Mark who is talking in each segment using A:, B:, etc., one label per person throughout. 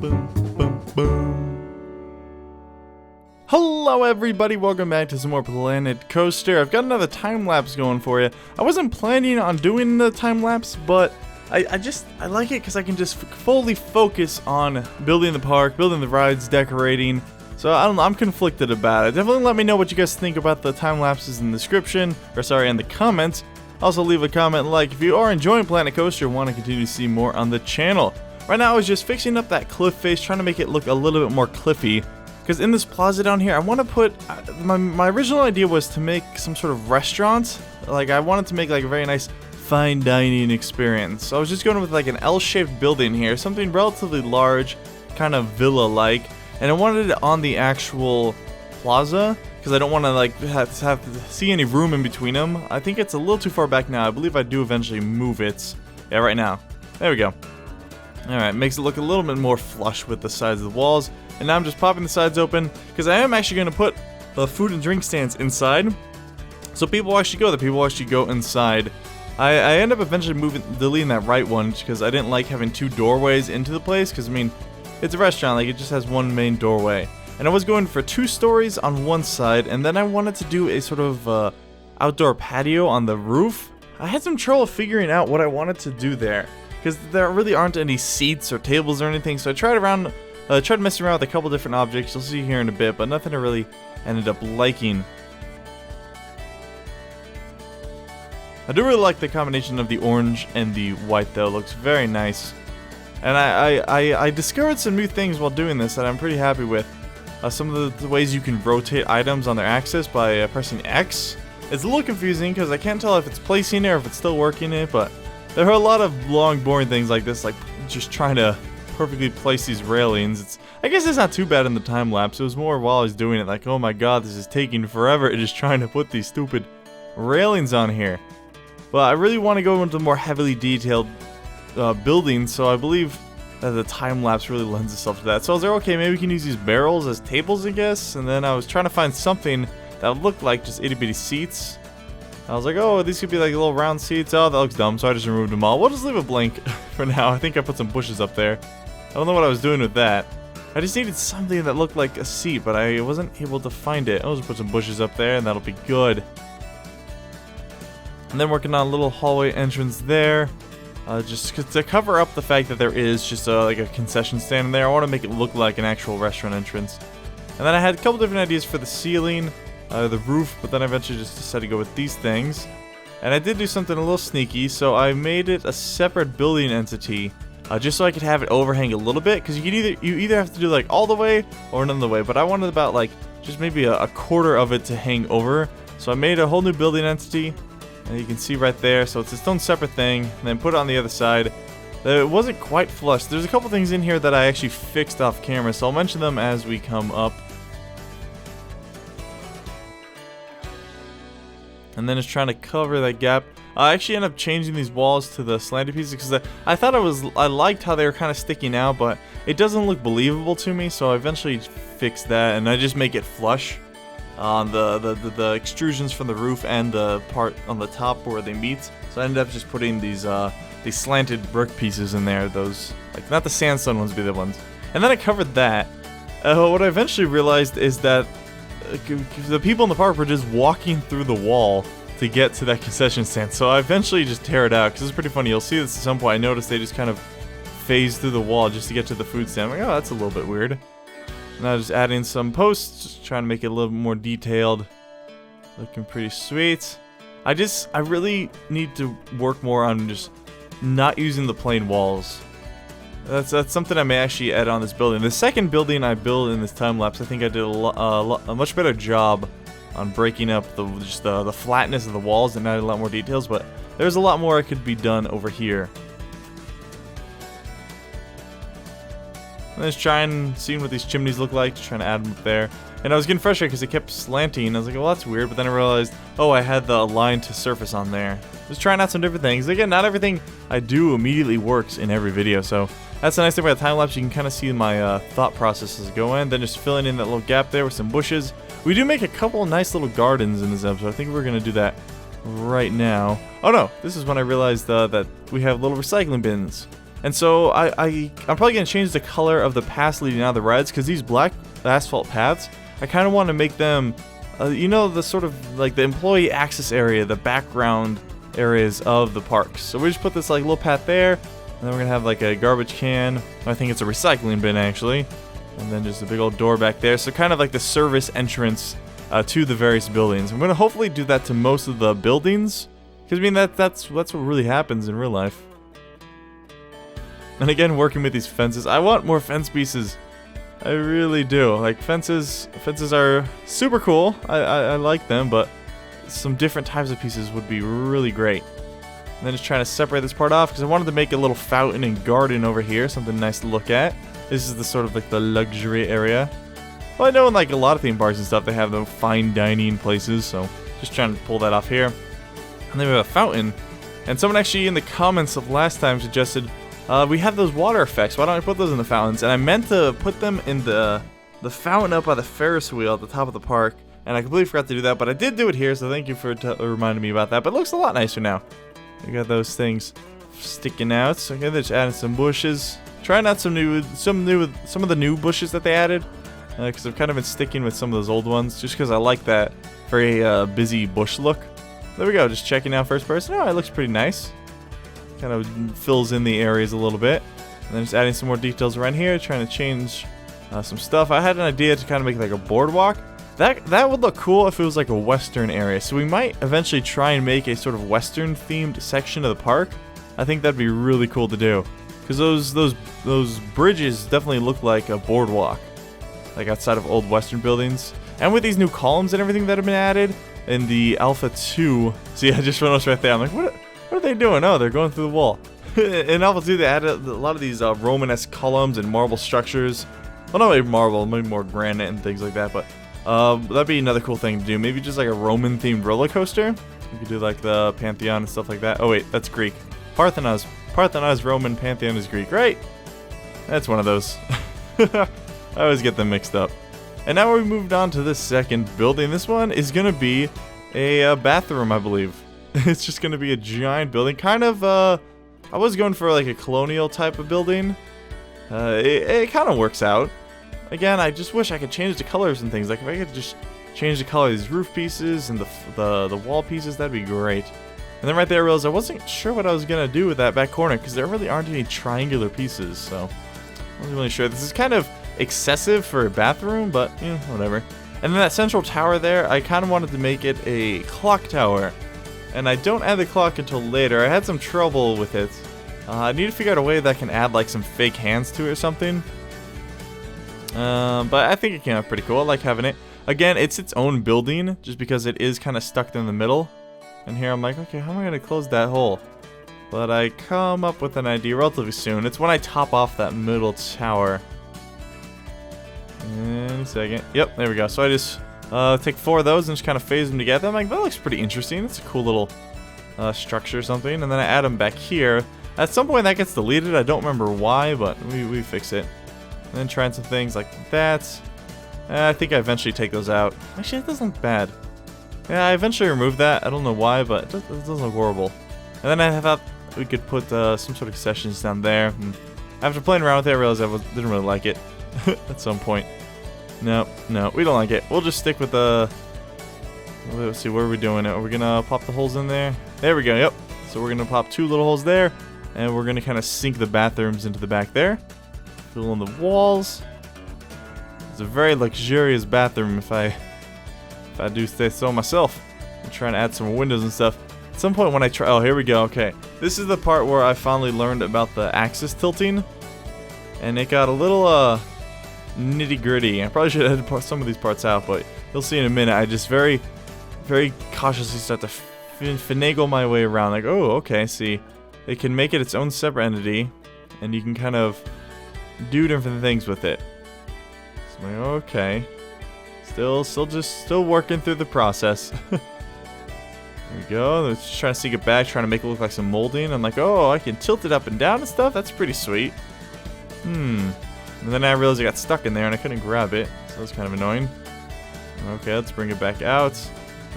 A: boom, boom, boom. Hello everybody, welcome back to some more Planet Coaster. I've got another time lapse going for you. I wasn't planning on doing the time lapse, but I like it because I can just fully focus on building the park, building the rides, decorating. So I don't know, I'm conflicted about it. Definitely let me know what you guys think about the time lapses in the description, in the comments. Also leave a comment and like if you are enjoying Planet Coaster and want to continue to see more on the channel. Right now I was just fixing up that cliff face, trying to make it look a little bit more cliffy. Because in this plaza down here, I want to put, my original idea was to make some sort of restaurant. Like I wanted to make like a very nice fine dining experience. So I was just going with like an L-shaped building here, something relatively large, kind of villa-like. And I wanted it on the actual plaza, because I don't want to like have to see any room in between them. I think it's a little too far back now. I believe I do eventually move it. Yeah, right now. There we go. Alright, makes it look a little bit more flush with the sides of the walls. And now I'm just popping the sides open, because I am actually going to put the food and drink stands inside. So people actually go there. People actually go inside. I end up eventually deleting that right one, because I didn't like having two doorways into the place, because I mean, it's a restaurant, like it just has one main doorway. And I was going for 2 stories on one side, and then I wanted to do a sort of outdoor patio on the roof. I had some trouble figuring out what I wanted to do there, because there really aren't any seats or tables or anything, so I tried messing around with a couple different objects, you'll see here in a bit, but nothing I really ended up liking. I do really like the combination of the orange and the white though, it looks very nice. And I discovered some new things while doing this that I'm pretty happy with. Some of the ways you can rotate items on their axis by pressing X. It's a little confusing because I can't tell if it's placing it or if it's still working it, but there are a lot of long, boring things like this, like just trying to perfectly place these railings. I guess it's not too bad in the time lapse. It was more while I was doing it, like, oh my god, this is taking forever just trying to put these stupid railings on here. But I really want to go into more heavily detailed buildings, so I believe that the time lapse really lends itself to that. So I was like, okay, maybe we can use these barrels as tables, I guess. And then I was trying to find something that would look like just itty bitty seats. I was like, oh, these could be like little round seats. Oh, that looks dumb, so I just removed them all. We'll just leave it blank for now. I think I put some bushes up there. I don't know what I was doing with that. I just needed something that looked like a seat, but I wasn't able to find it. I'll just put some bushes up there, and that'll be good. And then working on a little hallway entrance there. Just to cover up the fact that there is just like a concession stand in there. I want to make it look like an actual restaurant entrance. And then I had a couple different ideas for the ceiling, the roof, but then I eventually just decided to go with these things. And I did do something a little sneaky, so I made it a separate building entity, just so I could have it overhang a little bit, because you either have to do like all the way or none of the way, but I wanted about like just maybe a quarter of it to hang over. So I made a whole new building entity. And you can see right there, so it's its own separate thing, and then put it on the other side. It wasn't quite flush. There's a couple things in here that I actually fixed off camera, so I'll mention them as we come up. And then it's trying to cover that gap. I actually ended up changing these walls to the slanted pieces because I thought I liked how they were kind of sticking out, but it doesn't look believable to me, so I eventually fixed that, and I just make it flush on the extrusions from the roof and the part on the top where they meet. So I ended up just putting these slanted brick pieces in there, those, like, not the sandstone ones, but the ones. And then I covered that. What I eventually realized is that the people in the park were just walking through the wall to get to that concession stand. So I eventually just tear it out, because it's pretty funny. You'll see this at some point. I noticed they just kind of phase through the wall just to get to the food stand. I'm like, oh, that's a little bit weird. Now just adding some posts, just trying to make it a little more detailed. Looking pretty sweet. I really need to work more on just not using the plain walls. That's something I may actually add on this building. The second building I built in this time lapse, I think I did a much better job on breaking up the flatness of the walls and adding a lot more details, but there's a lot more that could be done over here. I'm just seeing what these chimneys look like, just trying to add them up there. And I was getting frustrated because it kept slanting. I was like, well, that's weird. But then I realized, oh, I had the align to surface on there. Just trying out some different things. Again, not everything I do immediately works in every video. So that's the nice thing about the time lapse. You can kind of see my thought process as I go in. Then just filling in that little gap there with some bushes. We do make a couple of nice little gardens in this episode. I think we're going to do that right now. Oh no, this is when I realized that we have little recycling bins. And so I'm probably going to change the color of the paths leading out of the rides, because these black asphalt paths, I kind of want to make them, you know, the sort of like the employee access area, the background areas of the parks. So we just put this like little path there, and then we're going to have like a garbage can. I think it's a recycling bin actually. And then just a big old door back there. So kind of like the service entrance to the various buildings. I'm going to hopefully do that to most of the buildings, because I mean that's what really happens in real life. And again, working with these fences, I want more fence pieces. I really do. Like fences are super cool. I like them, but some different types of pieces would be really great. And then just trying to separate this part off, because I wanted to make a little fountain and garden over here, something nice to look at. This is the sort of like the luxury area. Well, I know in like a lot of theme parks and stuff, they have the fine dining places, so just trying to pull that off here. And then we have a fountain. And someone actually in the comments of last time suggested, we have those water effects, why don't I put those in the fountains? And I meant to put them in the fountain up by the Ferris wheel at the top of the park, and I completely forgot to do that, but I did do it here, so thank you for reminding me about that. But it looks a lot nicer now. We got those things sticking out. So okay, just adding some bushes. Trying out some of the new bushes that they added, because I've kind of been sticking with some of those old ones, just because I like that very busy bush look. There we go, just checking out first person. Oh, it looks pretty nice. Kind of fills in the areas a little bit. And then just adding some more details around here, trying to change some stuff. I had an idea to kind of make like a boardwalk. That would look cool if it was like a western area. So we might eventually try and make a sort of western themed section of the park. I think that'd be really cool to do, because those bridges definitely look like a boardwalk, like outside of old western buildings. And with these new columns and everything that have been added in the Alpha 2, see, I just noticed right there, I'm like, what are they doing? Oh, they're going through the wall. In Alpha 2, they added a lot of these Romanesque columns and marble structures. Well, not maybe marble, maybe more granite and things like that, but that'd be another cool thing to do. Maybe just like a Roman-themed roller coaster. You could do like the Pantheon and stuff like that. Oh wait, that's Greek. Parthenos Roman, Pantheon is Greek, right? That's one of those. I always get them mixed up. And now we moved on to this second building. This one is going to be a bathroom, I believe. It's just going to be a giant building. Kind of, I was going for like a colonial type of building. It kind of works out. Again, I just wish I could change the colors and things. Like if I could just change the color of these roof pieces and the wall pieces, that'd be great. And then right there I realized I wasn't sure what I was going to do with that back corner, because there really aren't any triangular pieces, so I wasn't really sure. This is kind of excessive for a bathroom, but whatever. And then that central tower there, I kind of wanted to make it a clock tower. And I don't add the clock until later. I had some trouble with it. I need to figure out a way that I can add like some fake hands to it or something. But I think it came out pretty cool. I like having it. Again, it's its own building, just because it is kind of stuck in the middle. And here I'm like, okay, how am I going to close that hole? But I come up with an idea relatively soon. It's when I top off that middle tower. In a second. Yep, there we go. So I just take 4 of those and just kind of phase them together. I'm like, that looks pretty interesting. It's a cool little structure or something. And then I add them back here. At some point that gets deleted. I don't remember why, but we fix it. And then trying some things like that. I think I eventually take those out. Actually, it doesn't look bad. Yeah, I eventually removed that. I don't know why, but it doesn't look horrible. And then I thought we could put some sort of concessions down there. And after playing around with it, I realized I didn't really like it at some point. No, we don't like it. We'll just stick with the... Let's see, what are we doing? Are we going to pop the holes in there? There we go, yep. So we're going to pop 2 little holes there. And we're going to kind of sink the bathrooms into the back there. Fill in the walls. It's a very luxurious bathroom if I do say so myself. I'm trying to add some windows and stuff. At some point when I try... Oh, here we go. Okay. This is the part where I finally learned about the axis tilting. And it got a little nitty gritty. I probably should edit some of these parts out, but you'll see in a minute. I just very, very cautiously start to finagle my way around. Like, oh, okay, see. It can make it its own separate entity. And you can kind of do different things with it. So I'm like, okay. Still working through the process. There we go. Let's just trying to sneak it back, trying to make it look like some molding. I'm like, oh, I can tilt it up and down and stuff. That's pretty sweet. And then I realized I got stuck in there and I couldn't grab it. So that's kind of annoying. Okay, let's bring it back out.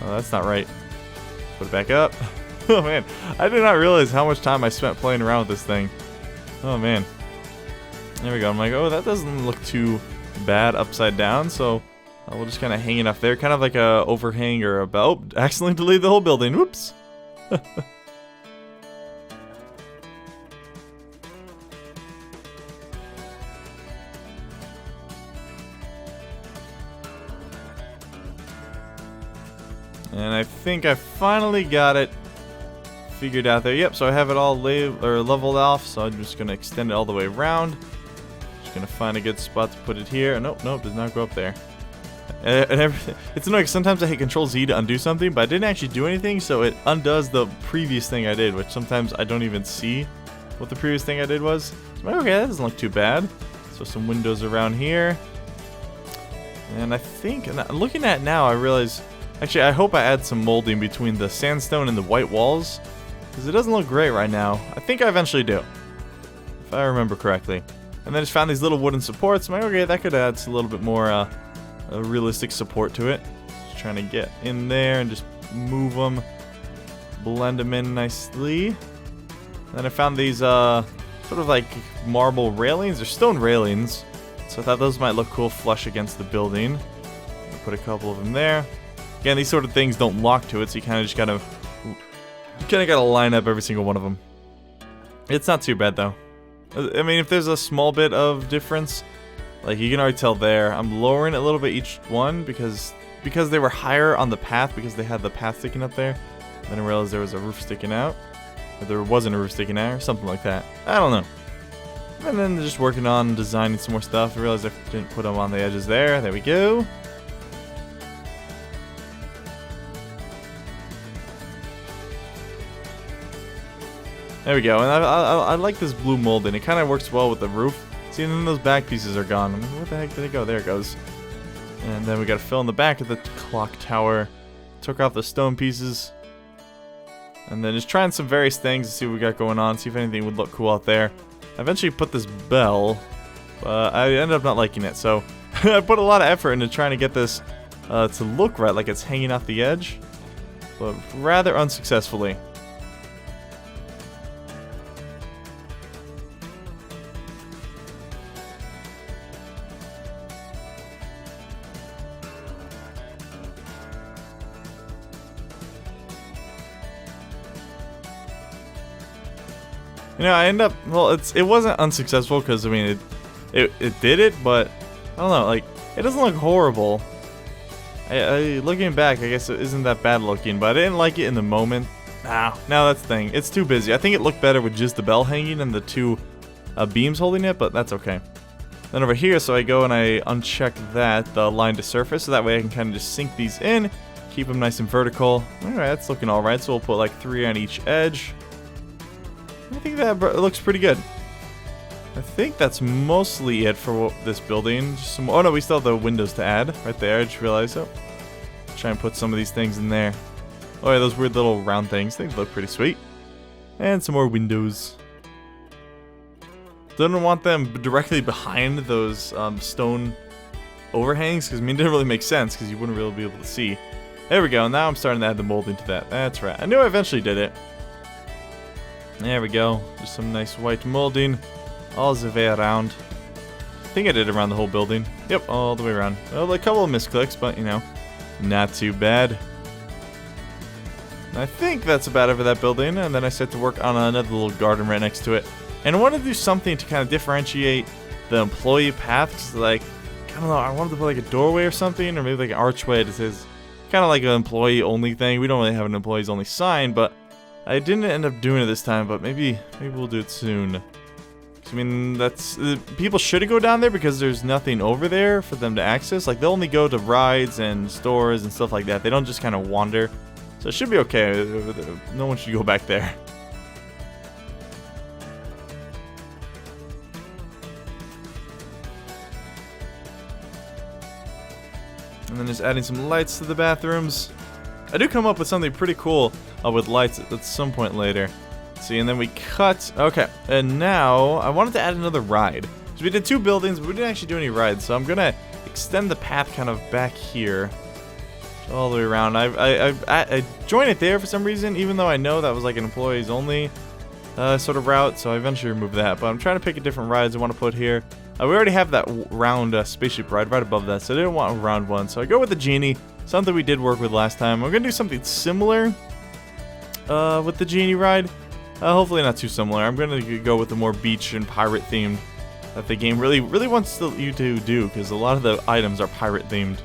A: Oh, that's not right. Put it back up. Oh man, I did not realize how much time I spent playing around with this thing. Oh man. There we go. I'm like, oh, that doesn't look too bad upside down, so we'll just kind of hang it up there. Kind of like a overhang or a belt. Oh, accidentally deleted the whole building. Whoops. And I think I finally got it figured out there. Yep, so I have it all leveled off, so I'm just going to extend it all the way around. Just going to find a good spot to put it here. Nope, nope, does not go up there. And everything. It's annoying, sometimes I hit Control-Z to undo something, but I didn't actually do anything, so it undoes the previous thing I did, which sometimes I don't even see what the previous thing I did was. So I'm like, okay, that doesn't look too bad. So some windows around here. And I think, and looking at it now, I realize... Actually, I hope I add some molding between the sandstone and the white walls, because it doesn't look great right now. I think I eventually do, if I remember correctly. And then I just found these little wooden supports. I'm like, okay, that could add a little bit more a realistic support to it. Just trying to get in there and just move them, blend them in nicely. Then I found these sort of like marble railings, or stone railings. So I thought those might look cool flush against the building. I'll put a couple of them there. Again, these sort of things don't lock to it, so you kind of just gotta line up every single one of them. It's not too bad though. I mean, if there's a small bit of difference, like you can already tell there, I'm lowering it a little bit each one because they were higher on the path, because they had the path sticking up there. Then I realized there was a roof sticking out, or there wasn't a roof sticking out, or something like that. I don't know. And then just working on designing some more stuff. I realized I didn't put them on the edges there. There we go. There we go, and I like this blue molding. It kind of works well with the roof. See, and then those back pieces are gone. I'm like, where the heck did it go? There it goes. And then we got to fill in the back of the clock tower. Took off the stone pieces. And then just trying some various things to see what we got going on. See if anything would look cool out there. I eventually put this bell, but I ended up not liking it. So I put a lot of effort into trying to get this to look right, like it's hanging off the edge. But rather unsuccessfully. You know, I end up, well, it wasn't unsuccessful, because, I mean, it did it, but, I don't know, like, it doesn't look horrible. Looking back, I guess it isn't that bad looking, but I didn't like it in the moment. Now that's the thing, it's too busy. I think it looked better with just the bell hanging and the two beams holding it, but that's okay. Then over here, so I go and I uncheck that, the line to surface, so that way I can kind of just sink these in, keep them nice and vertical. Alright, that's looking alright, so we'll put like 3 on each edge. I think that looks pretty good. I think that's mostly it for this building. Just some, oh no, we still have the windows to add right there. I just realized. Oh, try and put some of these things in there. Oh yeah, those weird little round things. They look pretty sweet. And some more windows. Didn't want them directly behind those stone overhangs, because I mean, it didn't really make sense, because you wouldn't really be able to see. There we go. Now I'm starting to add the molding to that. That's right. I knew I eventually did it. There we go. Just some nice white molding all the way around. I think I did around the whole building. Yep, all the way around. Well, a couple of misclicks, but you know, not too bad. I think that's about it for that building, and then I set to work on another little garden right next to it. And I wanted to do something to kind of differentiate the employee path, because like, I don't know, I wanted to put like a doorway or something, or maybe like an archway that says, kind of like an employee only thing. We don't really have an employees only sign, but I didn't end up doing it this time, but maybe we'll do it soon. I mean, that's people shouldn't go down there because there's nothing over there for them to access. Like, they'll only go to rides and stores and stuff like that. They don't just kind of wander. So it should be okay. No one should go back there. And then just adding some lights to the bathrooms. I do come up with something pretty cool with lights at some point later. See, and then we cut. Okay, and now I wanted to add another ride. So we did 2 buildings, but we didn't actually do any rides. So I'm gonna extend the path kind of back here, all the way around. I joined it there for some reason, even though I know that was like an employees only sort of route, so I eventually removed that. But I'm trying to pick a different rides I want to put here. We already have that round spaceship ride right above that, so I didn't want a round one. So I go with the genie, something we did work with last time. I'm going to do something similar with the genie ride. Hopefully not too similar. I'm going to go with the more beach and pirate themed that the game really wants you to do, because a lot of the items are pirate themed.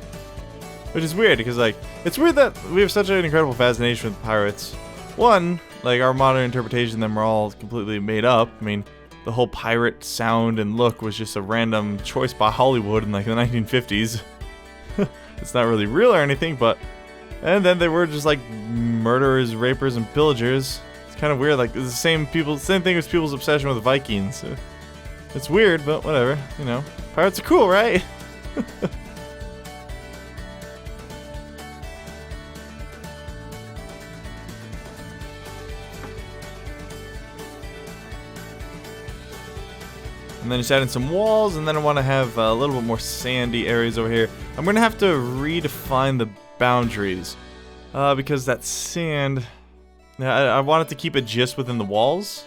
A: Which is weird, because like, it's weird that we have such an incredible fascination with pirates. One, like our modern interpretation of them are all completely made up. I mean, the whole pirate sound and look was just a random choice by Hollywood in like the 1950s. It's not really real or anything, but... And then they were just like murderers, rapers, and pillagers. It's kind of weird, like it's the same thing as people's obsession with Vikings. It's weird, but whatever, you know. Pirates are cool, right? And then just add in some walls, and then I want to have a little bit more sandy areas over here. I'm going to have to redefine the boundaries, because that sand, I wanted to keep it just within the walls.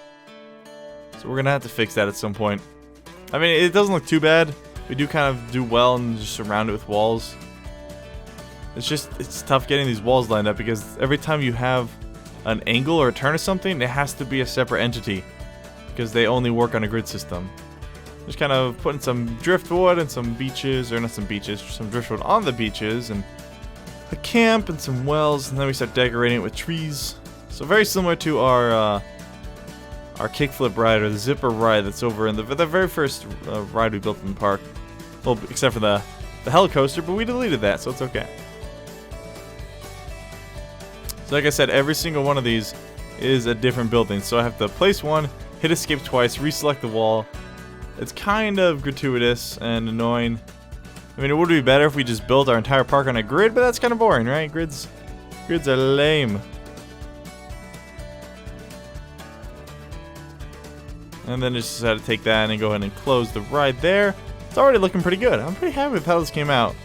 A: So we're going to have to fix that at some point. I mean, it doesn't look too bad. We do kind of do well and just surround it with walls. It's tough getting these walls lined up, because every time you have an angle or a turn or something, it has to be a separate entity, because they only work on a grid system. Just kind of putting some driftwood and some beaches, or not some beaches, some driftwood on the beaches, and a camp and some wells, and then we start decorating it with trees. So very similar to our kickflip ride, or the zipper ride that's over in the very first ride we built in the park. Well, except for the helicoaster, but we deleted that, so it's okay. So like I said, every single one of these is a different building, so I have to place one, hit escape twice, reselect the wall. It's kind of gratuitous and annoying. I mean, it would be better if we just built our entire park on a grid, but that's kind of boring, right? Grids are lame. And then just decided to take that and go ahead and close the ride there. It's already looking pretty good. I'm pretty happy with how this came out.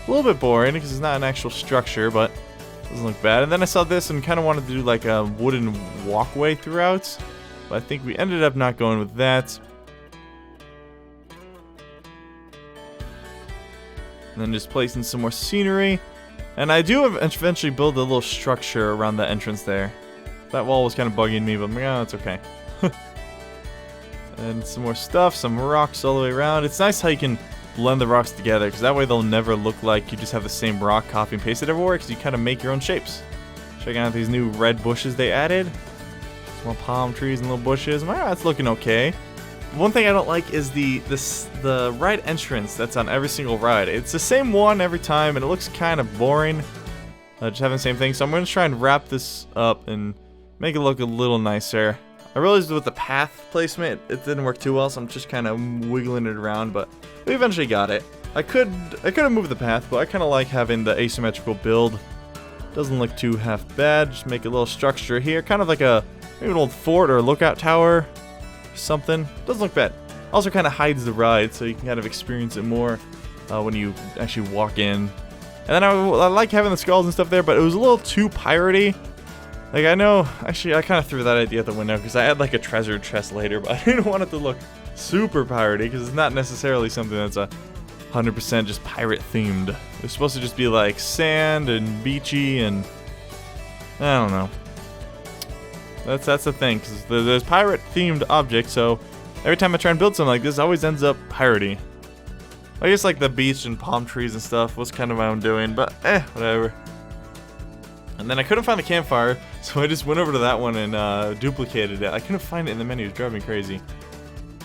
A: A little bit boring because it's not an actual structure, but it doesn't look bad. And then I saw this and kind of wanted to do like a wooden walkway throughout, but I think we ended up not going with that. And then just placing some more scenery. And I do eventually build a little structure around the entrance there. That wall was kind of bugging me, but yeah, it's okay. And some more stuff, some rocks all the way around. It's nice how you can blend the rocks together, because that way they'll never look like you just have the same rock copy and pasted everywhere, because you kind of make your own shapes. Checking out these new red bushes they added. Some more palm trees and little bushes. Wow, that's looking okay. One thing I don't like is the ride entrance that's on every single ride. It's the same one every time, and it looks kind of boring. Just having the same thing. So I'm going to try and wrap this up and make it look a little nicer. I realized with the path placement, it didn't work too well, so I'm just kind of wiggling it around, but we eventually got it. I could have moved the path, but I kind of like having the asymmetrical build. Doesn't look too half bad. Just make a little structure here, kind of like maybe an old fort or a lookout tower. Something. Doesn't look bad. Also kind of hides the ride, so you can kind of experience it more when you actually walk in. And then I like having the skulls and stuff there, but it was a little too piratey. Like, I know, actually I kind of threw that idea out the window, because I had like a treasure chest later, but I didn't want it to look super piratey, because it's not necessarily something that's 100% just pirate themed. It's supposed to just be like sand and beachy, and I don't know. That's the thing, because there's pirate-themed objects, so every time I try and build something like this, it always ends up piratey. I guess like the beach and palm trees and stuff was kind of my own doing, but whatever. And then I couldn't find the campfire, so I just went over to that one and duplicated it. I couldn't find it in the menu, it's driving me crazy.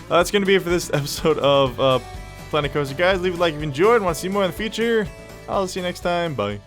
A: That's going to be it for this episode of Planet Coaster. Guys, leave a like if you enjoyed, want to see more in the future. I'll see you next time, bye.